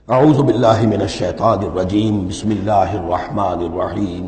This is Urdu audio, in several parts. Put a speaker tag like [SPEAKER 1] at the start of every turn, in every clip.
[SPEAKER 1] اعوذ باللہ من الشیطان الرجیم بسم اللہ الرحمن الرحیم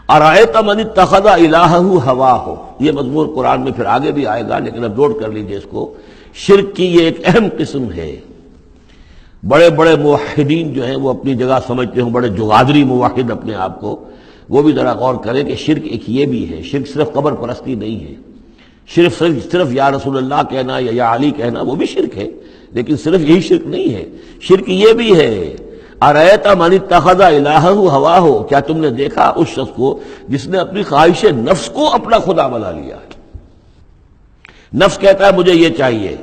[SPEAKER 1] ارأیت من اتخذ الہہ ہواہ، یہ مضمون قرآن میں پھر آگے بھی آئے گا، لیکن اب نوٹ کر لیجئے اس کو۔ شرک کی یہ ایک اہم قسم ہے۔ بڑے بڑے موحدین جو ہیں وہ اپنی جگہ سمجھتے ہیں، بڑے جغادری موحد اپنے آپ کو، وہ بھی ذرا غور کریں کہ شرک ایک یہ بھی ہے۔ شرک صرف قبر پرستی نہیں ہے، صرف یا رسول اللہ کہنا یا علی کہنا وہ بھی شرک ہے، لیکن صرف یہی شرک نہیں ہے، شرک یہ بھی ہے۔ ارأیت من اتخذ الہہ ہواہ، کیا تم نے دیکھا اس شخص کو جس نے اپنی خواہش نفس کو اپنا خدا بنا لیا ہے؟ نفس کہتا ہے مجھے یہ چاہیے،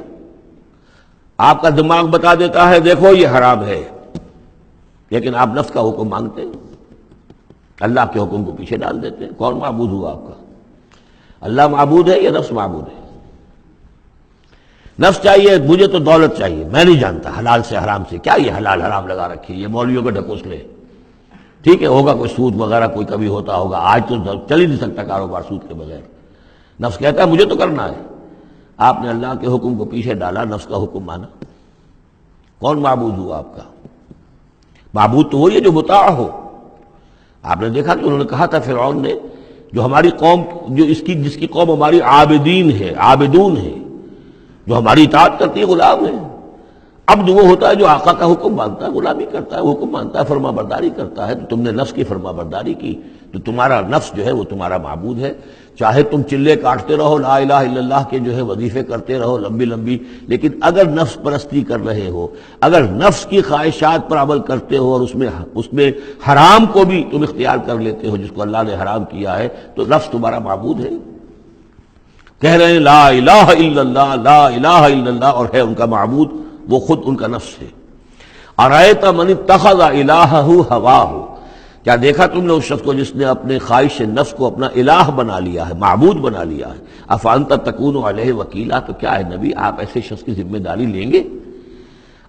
[SPEAKER 1] آپ کا دماغ بتا دیتا ہے دیکھو یہ حرام ہے، لیکن آپ نفس کا حکم مانگتے ہیں، اللہ کے حکم کو پیچھے ڈال دیتے ہیں۔ کون معبود ہوا آپ کا؟ اللہ معبود ہے یا نفس معبود ہے؟ نفس چاہیے مجھے تو دولت چاہیے، میں نہیں جانتا حلال سے حرام سے، کیا یہ حلال حرام لگا رکھی، یہ مولویوں کے ڈھکوس لے، ٹھیک ہے ہوگا کوئی سود وغیرہ کوئی کبھی ہوتا ہوگا، آج تو چل ہی نہیں سکتا کاروبار سود کے بغیر۔ نفس کہتا ہے مجھے تو کرنا ہے، آپ نے اللہ کے حکم کو پیچھے ڈالا، نفس کا حکم مانا۔ کون معبود ہوا آپ کا؟ معبود تو وہی ہے جو مطاع ہو۔ آپ نے دیکھا کہ انہوں نے کہا تھا فرعون نے، جو ہماری قوم جس کی قوم ہماری عابدین ہے، عابدون ہے، جو ہماری اطاعت کرتی ہے، غلام ہے۔ عبد وہ ہوتا ہے جو آقا کا حکم مانتا ہے، غلامی کرتا ہے، حکم مانتا ہے، فرما برداری کرتا ہے۔ تو تم نے نفس کی فرما برداری کی تو تمہارا نفس جو ہے وہ تمہارا معبود ہے۔ چاہے تم چلے کاٹتے رہو، لا الہ الا اللہ کے جو ہے وظیفے کرتے رہو لمبی لمبی، لیکن اگر نفس پرستی کر رہے ہو، اگر نفس کی خواہشات پر عمل کرتے ہو اور اس میں حرام کو بھی تم اختیار کر لیتے ہو جس کو اللہ نے حرام کیا ہے، تو نفس تمہارا معبود ہے۔ کہہ رہے ہیں لا الہ الا اللہ، لا الہ الا اللہ، اور ہے ان کا معبود وہ خود ان کا نفس ہے۔ ارأیت من اتخذ الہہ ہواہ، کیا دیکھا تم نے اس شخص کو جس نے اپنے خواہش نفس کو اپنا الہ بنا لیا ہے، معبود بنا لیا ہے۔ افانت تکون علیہ وکیلا، تو کیا ہے نبی آپ ایسے شخص کی ذمہ داری لیں گے؟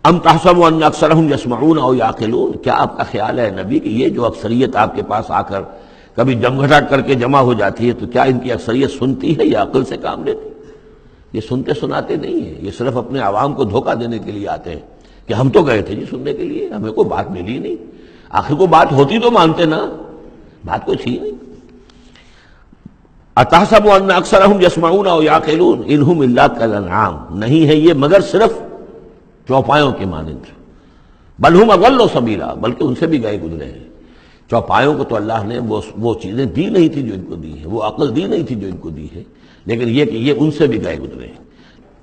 [SPEAKER 1] ام تحسب ان اکثرهم یسمعون او یعقلون، کیا آپ کا خیال ہے نبی کہ یہ جو اکثریت آپ کے پاس آ کر کبھی جمگھٹا کر کے جمع ہو جاتی ہے، تو کیا ان کی اکثریت سنتی ہے یا عقل سے کام لیتی؟ یہ سنتے سناتے نہیں ہیں، یہ صرف اپنے عوام کو دھوکہ دینے کے لیے آتے ہیں کہ ہم تو گئے تھے جی سننے کے لیے، ہمیں کوئی بات ملی نہیں۔ آخر کو بات ہوتی تو مانتے نا، بات کوئی تھی نہیں۔ اتحسب ان اکثرهم یسمعون او یعقلون انہم الا کالانعام، نہیں ہے یہ مگر صرف چوپایوں کے مانند، بل ہم اضل سبیلا، بلکہ ان سے بھی گئے گزرے ہیں۔ چوپایوں کو تو اللہ نے وہ چیزیں دی نہیں تھی جو ان کو دی ہے، وہ عقل دی نہیں تھی جو ان کو دی ہے، لیکن یہ کہ یہ ان سے بھی گئے گزرے ہیں۔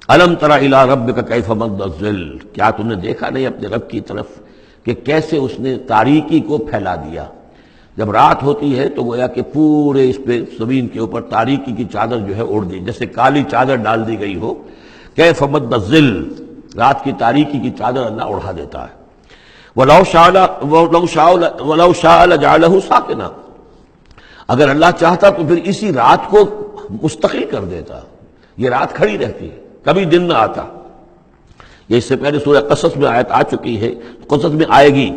[SPEAKER 1] الم تر الی ربک کیف مد الظل، کیا تم نے دیکھا نہیں اپنے رب کی طرف کہ کیسے اس نے تاریکی کو پھیلا دیا؟ جب رات ہوتی ہے تو گویا کہ پورے اس پہ زمین کے اوپر تاریکی کی چادر جو ہے اڑ دی، جیسے کالی چادر ڈال دی گئی ہو۔ کیف مد الظل، رات کی تاریکی کی چادر اللہ اڑا دیتا ہے۔ وَلَوْ شَاءَ لَجَعَلَهُ سَاكِنًا، اگر اللہ چاہتا تو پھر اسی رات کو مستقل کر دیتا، یہ رات کھڑی رہتی ہے، کبھی دن نہ آتا۔ یہ اس سے پہلے سورہ قصص میں آیت آ چکی ہے، قصص میں آئے گی۔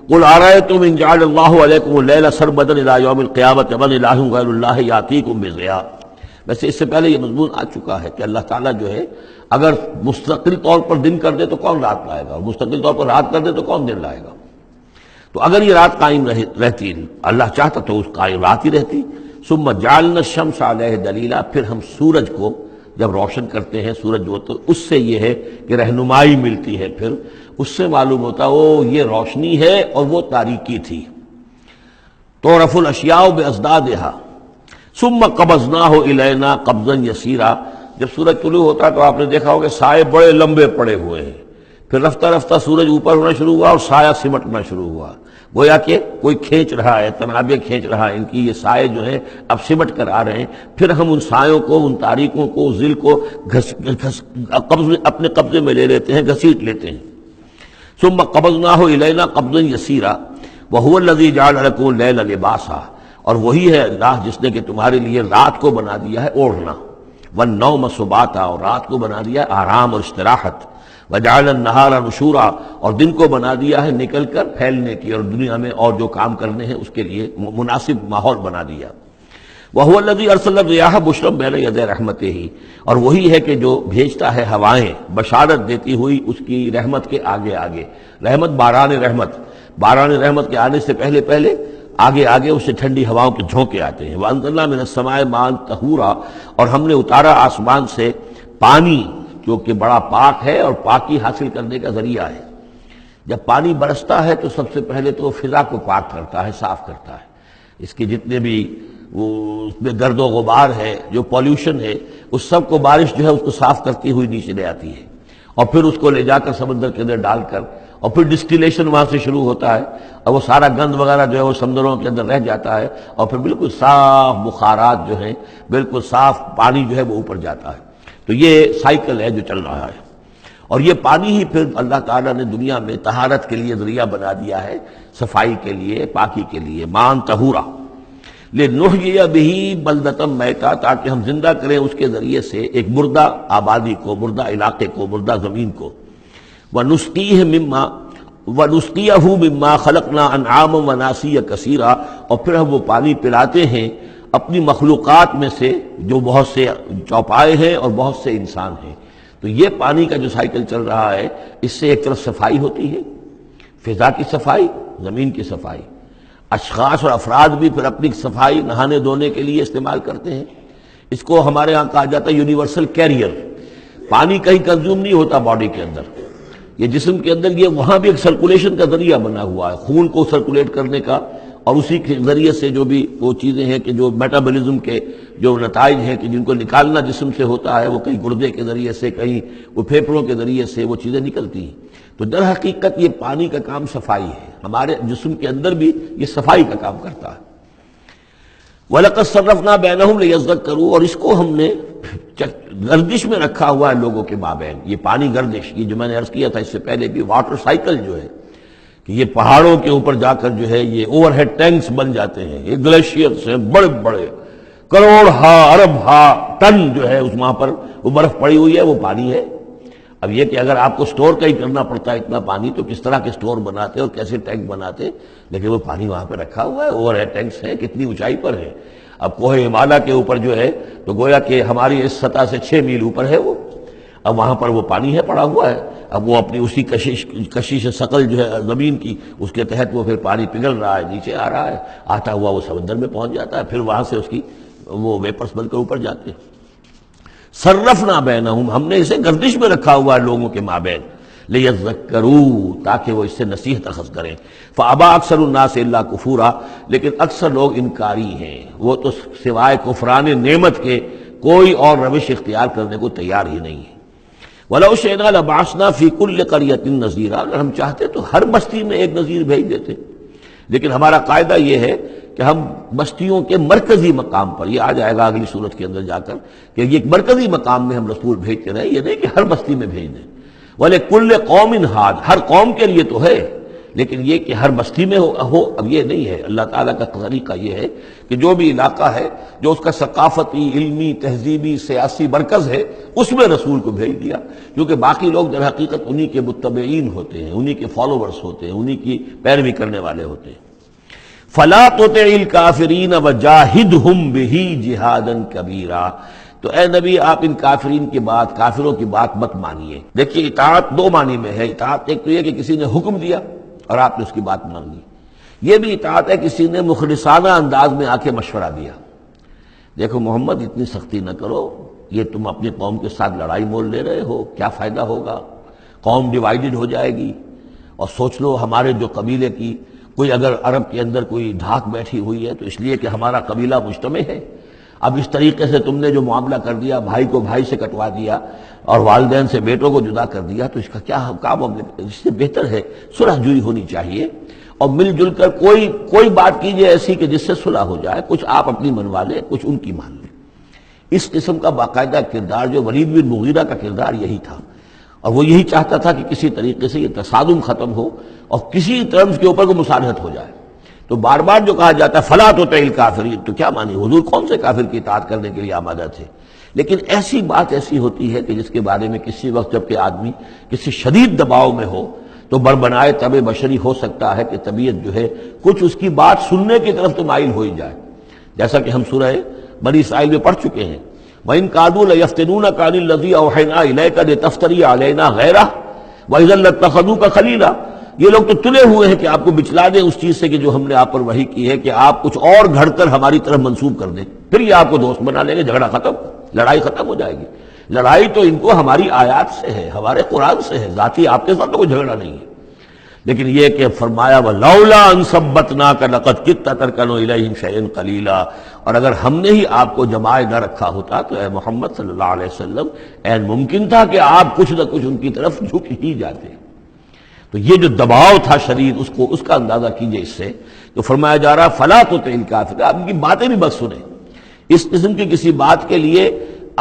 [SPEAKER 1] قُلْ أَرَأَيْتُمْ إِنْ جَعَلَ اللَّهُ عَلَيْكُمُ اللَّيْلَ سَرْمَدًا إِلَىٰ يَوْمِ الْقِيَامَةِ مَنْ إِلَٰهٌ غَيْرُ اللَّهِ يَأْتِيكُمْ بِضِيَاءٍ۔ ویسے اس سے پہلے یہ مضمون آ چکا ہے کہ اللہ تعالیٰ جو ہے اگر مستقل طور پر دن کر دے تو کون رات لائے گا، اور مستقل طور پر رات کر دے تو کون دن لائے گا؟ تو اگر یہ رات قائم رہتی، اللہ چاہتا تو اس قائم رات ہی رہتی۔ ثم جعلنا الشمس علیہ دلیلا، پھر ہم سورج کو جب روشن کرتے ہیں، سورج وہ تو اس سے یہ ہے کہ رہنمائی ملتی ہے، پھر اس سے معلوم ہوتا وہ یہ روشنی ہے اور وہ تاریکی تھی۔ تعرف الاشیاء بازدادها ثم قبضناہ الینا قبضا یسیرا، جب سورج طلوع ہوتا تو آپ نے دیکھا ہوگا سائے بڑے لمبے پڑے ہوئے ہیں، پھر رفتہ رفتہ سورج اوپر ہونا شروع ہوا اور سایہ سمٹنا شروع ہوا، گویا کہ کوئی کھینچ رہا ہے، تنابیں کھینچ رہا ہے، ان کی یہ سائے جو ہیں اب سمٹ کر آ رہے ہیں۔ پھر ہم ان سایوں کو، ان تاریکوں کو، ذل کو اپنے قبضے میں لے لیتے ہیں، گھسیٹ لیتے ہیں۔ ثم قبضناہ الینا قبضا یسیرا وہو الذی جعل لکم اللیل لباسا، اور وہی ہے اللہ جس نے کہ تمہارے لیے رات کو بنا دیا ہے اوڑھنا، والنوم سباتا، اور رات کو بنا دیا ہے آرام اور استراحت، وجعل النہار نشورا، اور دن کو بنا دیا ہے نکل کر پھیلنے کی، اور دنیا میں اور جو کام کرنے ہیں اس کے لیے مناسب ماحول بنا دیا۔ وَهُوَ الَّذِي أَرْسَلَ الرِّيَاحَ بُشْرًا بَيْنَ يَدَيْ رَحْمَتِهِ، اور وہی ہے کہ جو بھیجتا ہے ہوائیں بشارت دیتی ہوئی اس کی رحمت کے آگے آگے. رحمت باران رحمت کے آنے سے پہلے پہلے آگے آگے اسے ٹھنڈی ہواؤں کے جھونکے آتے ہیں. وَأَنزَلْنَا مِنَ السَّمَاءِ مَاءً طَهُورًا، اور ہم نے اتارا آسمان سے پانی جو کہ بڑا پاک ہے اور پاکی حاصل کرنے کا ذریعہ ہے. جب پانی برستا ہے تو سب سے پہلے تو فضا کو پاک کرتا ہے، صاف کرتا ہے. اس کے جتنے بھی اس میں گرد و غبار ہے، جو پولیوشن ہے، اس سب کو بارش جو ہے اس کو صاف کرتی ہوئی نیچے لے آتی ہے، اور پھر اس کو لے جا کر سمندر کے اندر ڈال کر، اور پھر ڈسٹیلیشن وہاں سے شروع ہوتا ہے، اور وہ سارا گند وغیرہ جو ہے وہ سمندروں کے اندر رہ جاتا ہے، اور پھر بالکل صاف بخارات جو ہیں، بالکل صاف پانی جو ہے وہ اوپر جاتا ہے. تو یہ سائیکل ہے جو چل رہا ہے. اور یہ پانی ہی پھر اللہ تعالیٰ نے دنیا میں طہارت کے لیے ذریعہ بنا دیا ہے، صفائی کے لیے، پاکی کے لیے. ماء طہورا لنحیی بہ بلدۃ میتا، تاکہ ہم زندہ کریں اس کے ذریعے سے ایک مردہ آبادی کو، مردہ علاقے کو، مردہ زمین کو. ونسقیہ مما خلقنا انعاما وناسیا کثیرا، اور پھر ہم وہ پانی پلاتے ہیں اپنی مخلوقات میں سے جو بہت سے چوپائے ہیں اور بہت سے انسان ہیں. تو یہ پانی کا جو سائیکل چل رہا ہے، اس سے ایک طرف صفائی ہوتی ہے، فضا کی صفائی، زمین کی صفائی. اشخاص اور افراد بھی پھر اپنی صفائی نہانے دھونے کے لیے استعمال کرتے ہیں. اس کو ہمارے ہاں کہا جاتا ہے یونیورسل کیریئر. پانی کہیں کنزیوم نہیں ہوتا باڈی کے اندر، یہ جسم کے اندر یہ وہاں بھی ایک سرکولیشن کا ذریعہ بنا ہوا ہے، خون کو سرکولیٹ کرنے کا، اور اسی کے ذریعے سے جو بھی وہ چیزیں ہیں کہ جو میٹابولزم کے جو نتائج ہیں کہ جن کو نکالنا جسم سے ہوتا ہے، وہ کہیں گردے کے ذریعے سے، کہیں وہ پھیپھڑوں کے ذریعے سے وہ چیزیں نکلتی ہیں. تو در حقیقت یہ پانی کا کام صفائی ہے، ہمارے جسم کے اندر بھی یہ صفائی کا کام کرتا ہے. وَلَقَدْ صَرَّفْنَا بَيْنَهُمْ لِيَذَّكَّرُوا، اور اس کو ہم نے گردش میں رکھا ہوا ہے لوگوں کے مابین. یہ پانی گردش، یہ جو میں نے عرض کیا تھا اس سے پہلے بھی، واٹر سائیکل جو ہے کہ یہ پہاڑوں کے اوپر جا کر جو ہے یہ اوور ہیڈ ٹینکس بن جاتے ہیں. یہ گلیشیئر سے بڑے بڑے کروڑ ارب ٹن جو ہے اس وہاں پر وہ برف پڑی ہوئی ہے، وہ پانی ہے. اب یہ کہ اگر آپ کو سٹور کہیں کرنا پڑتا ہے اتنا پانی، تو کس طرح کے سٹور بناتے اور کیسے ٹینک بناتے، لیکن وہ پانی وہاں پہ رکھا ہوا ہے. اوور ہیڈ ٹینکس ہیں، کتنی اونچائی پر ہے. اب کوہ ہمالیہ کے اوپر جو ہے تو گویا کہ ہماری اس سطح سے 6 میل اوپر ہے وہ، اب وہاں پر وہ پانی ہے پڑا ہوا ہے. اب وہ اپنی اسی کشش ثقل جو ہے زمین کی، اس کے تحت وہ پھر پانی پگھل رہا ہے، نیچے آ رہا ہے، آتا ہوا وہ سمندر میں پہنچ جاتا ہے، پھر وہاں سے اس کی وہ ویپرس بن کر اوپر جاتے ہیں. صرفنا بینہم، ہم نے اسے گردش میں رکھا ہوا ہے لوگوں کے مابین. لیذکروا، تاکہ وہ اس سے نصیحت اخذ کریں. فابا اکثر الناس الا کفورا، لیکن اکثر لوگ انکاری ہیں، وہ تو سوائے کفران نعمت کے کوئی اور روش اختیار کرنے کو تیار ہی نہیں ہے. وَلَوْ شِئْنَا لَبَعَثْنَا فِي كُلِّ قَرْيَةٍ نَذِيرًا، اگر ہم چاہتے تو ہر بستی میں ایک نذیر بھیج دیتے، لیکن ہمارا قاعدہ یہ ہے کہ ہم بستیوں کے مرکزی مقام پر، یہ آ جائے گا اگلی صورت کے اندر جا کر، کہ یہ ایک مرکزی مقام میں ہم رسول بھیجتے رہے، یہ نہیں کہ ہر بستی میں بھیج دیں. وَلِكُلِّ قَوْمٍ ہاد، ہر قوم کے لیے تو ہے، لیکن یہ کہ ہر بستی میں ہو اب یہ نہیں ہے. اللہ تعالیٰ کا طریقہ یہ ہے کہ جو بھی علاقہ ہے، جو اس کا ثقافتی، علمی، تہذیبی، سیاسی مرکز ہے، اس میں رسول کو بھیج دیا، کیونکہ باقی لوگ در حقیقت انہی کے متبعین ہوتے ہیں، انہی کے فالوورز ہوتے ہیں، انہی کی پیروی کرنے والے ہوتے ہیں. فَلَا تُطِعِ الْكَافِرِينَ وَجَاهِدْهُمْ بِهِ جِهَادًا كَبِيرًا، تو اے نبی آپ ان کافرین کی بات، کافروں کی بات مت مانیے. دیکھیے اطاعت دو معنی میں ہے. اطاعت ایک تو یہ کہ کسی نے حکم دیا اور آپ نے اس کی بات مان لی، یہ بھی اطاعت ہے کسی نے مخلصانہ انداز میں آ کے مشورہ دیا. دیکھو محمد اتنی سختی نہ کرو، یہ تم اپنی قوم کے ساتھ لڑائی مول لے رہے ہو، کیا فائدہ ہوگا، قوم ڈیوائیڈڈ ہو جائے گی. اور سوچ لو ہمارے جو قبیلے کی کوئی اگر عرب کے اندر کوئی دھاک بیٹھی ہوئی ہے تو اس لیے کہ ہمارا قبیلہ مجتمع ہے. اب اس طریقے سے تم نے جو معاملہ کر دیا، بھائی کو بھائی سے کٹوا دیا اور والدین سے بیٹوں کو جدا کر دیا، تو اس کا کیا کام؟ اس سے بہتر ہے صلح جوئی ہونی چاہیے، اور مل جل کر کوئی بات کیجئے ایسی کہ جس سے صلح ہو جائے، کچھ آپ اپنی منوا لیں، کچھ ان کی مان لیں. اس قسم کا باقاعدہ کردار جو ولید بن مغیرہ کا کردار یہی تھا، اور وہ یہی چاہتا تھا کہ کسی طریقے سے یہ تصادم ختم ہو اور کسی ٹرمز کے اوپر کو مصالحت ہو جائے. تو بار بار جو کہا جاتا ہے فلا تطع الکافرین، تو کیا مانی؟ حضور کون سے کافر کی اطاعت کرنے کے لیے آمادہ تھے؟ لیکن ایسی بات ایسی ہوتی ہے کہ جس کے بارے میں کسی وقت جب کہ آدمی کسی شدید دباؤ میں ہو تو بربنائے طبع بشری ہو سکتا ہے کہ طبیعت جو ہے کچھ اس کی بات سننے کی طرف تو مائل ہو ہی جائے. جیسا کہ ہم سورہ بنی اسرائیل میں پڑھ چکے ہیں. وَإِن كَادُوا لَيَفْتِنُونَكَ عَنِ الَّذِي أَوْحَيْنَا إِلَيْكَ لِتَفْتَرِيَ عَلَيْنَا غَيْرَهُ وَإِذًا لَاتَّخَذُوكَ خَلِيلًا. یہ لوگ تو تلے ہوئے ہیں کہ آپ کو بچلا دیں اس چیز سے کہ جو ہم نے آپ پر وحی کی ہے، کہ آپ کچھ اور گھڑ کر ہماری طرف منسوب کر دیں، پھر یہ آپ کو دوست بنا لیں گے، جھگڑا ختم، لڑائی ختم ہو جائے گی. لڑائی تو ان کو ہماری آیات سے ہے، ہمارے قرآن سے ہے، ذاتی آپ کے ساتھ تو کوئی جھگڑا نہیں ہے. لیکن یہ کہ فرمایا وَلَوْلَا أَن ثَبَّتْنَاكَ لَقَدْ كِدتَّ تَرْكَنُ إِلَيْهِمْ شَيْئًا قَلِيلًا. اور اگر ہم نے ہی آپ کو جمائے نہ رکھا ہوتا تو اے محمد صلی اللہ علیہ وسلم عین ممکن تھا کہ آپ کچھ نہ کچھ ان کی طرف جھک ہی جاتے. تو یہ جو دباؤ تھا شدید، اس کا اندازہ کیجئے اس سے. تو فرمایا جا رہا فَلَا تُطِعِ الْكَافِرِينَ. آپ ان کی باتیں بھی بس سنیں. اس قسم کی کسی بات کے لیے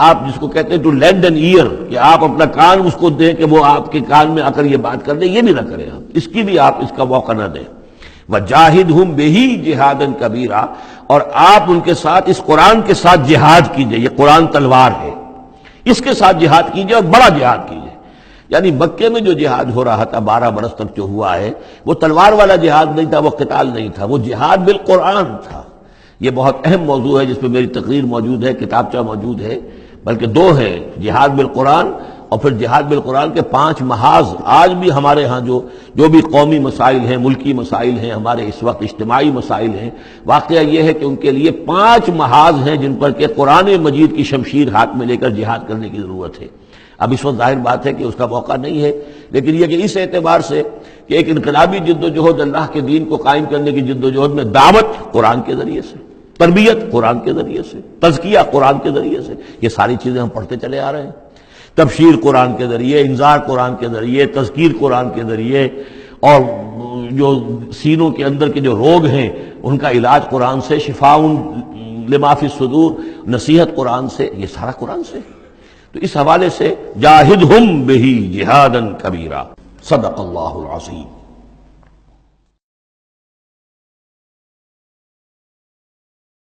[SPEAKER 1] آپ جس کو کہتے ہیں ٹو لینڈ این ایئر، کہ آپ اپنا کان اس کو دیں کہ وہ آپ کے کان میں آ کر یہ بات کر دیں، یہ بھی نہ کریں آپ، اس کی بھی آپ اس کا موقع نہ دیں. وَجَاهِدْهُمْ بِهِ جِهَادًا كَبِيرًا. اور آپ ان کے ساتھ اس قرآن کے ساتھ جہاد کیجئے. یہ قرآن تلوار ہے، اس کے ساتھ جہاد کیجئے اور بڑا جہاد کیجئے. یعنی مکے میں جو جہاد ہو رہا تھا 12 برس تک جو ہوا ہے، وہ تلوار والا جہاد نہیں تھا، وہ قتال نہیں تھا، وہ جہاد بالقرآن تھا. یہ بہت اہم موضوع ہے جس پہ میری تقریر موجود ہے، کتابچہ موجود ہے، بلکہ 2 ہے، جہاد بالقرآن اور پھر جہاد بالقرآن کے 5 محاذ. آج بھی ہمارے ہاں جو بھی قومی مسائل ہیں، ملکی مسائل ہیں، ہمارے اس وقت اجتماعی مسائل ہیں، واقعہ یہ ہے کہ ان کے لیے 5 محاذ ہیں جن پر کہ قرآن مجید کی شمشیر ہاتھ میں لے کر جہاد کرنے کی ضرورت ہے. اب اس وقت ظاہر بات ہے کہ اس کا موقع نہیں ہے، لیکن یہ کہ اس اعتبار سے کہ ایک انقلابی جد و جہد اللہ کے دین کو قائم کرنے کی جد و جہد میں دعوت قرآن کے ذریعے سے، تربیت قرآن کے ذریعے سے، تزکیہ قرآن کے ذریعے سے، یہ ساری چیزیں ہم پڑھتے چلے آ رہے ہیں. تبشیر قرآن کے ذریعے، انذار قرآن کے ذریعے، تذکیر قرآن کے ذریعے، اور جو سینوں کے اندر کے جو روگ ہیں ان کا علاج قرآن سے، شفاء لما فی الصدور، نصیحت قرآن سے، یہ سارا قرآن سے. تو اس حوالے سے جاہدہم بہ جہادا کبیرا. صدق اللہ العظیم.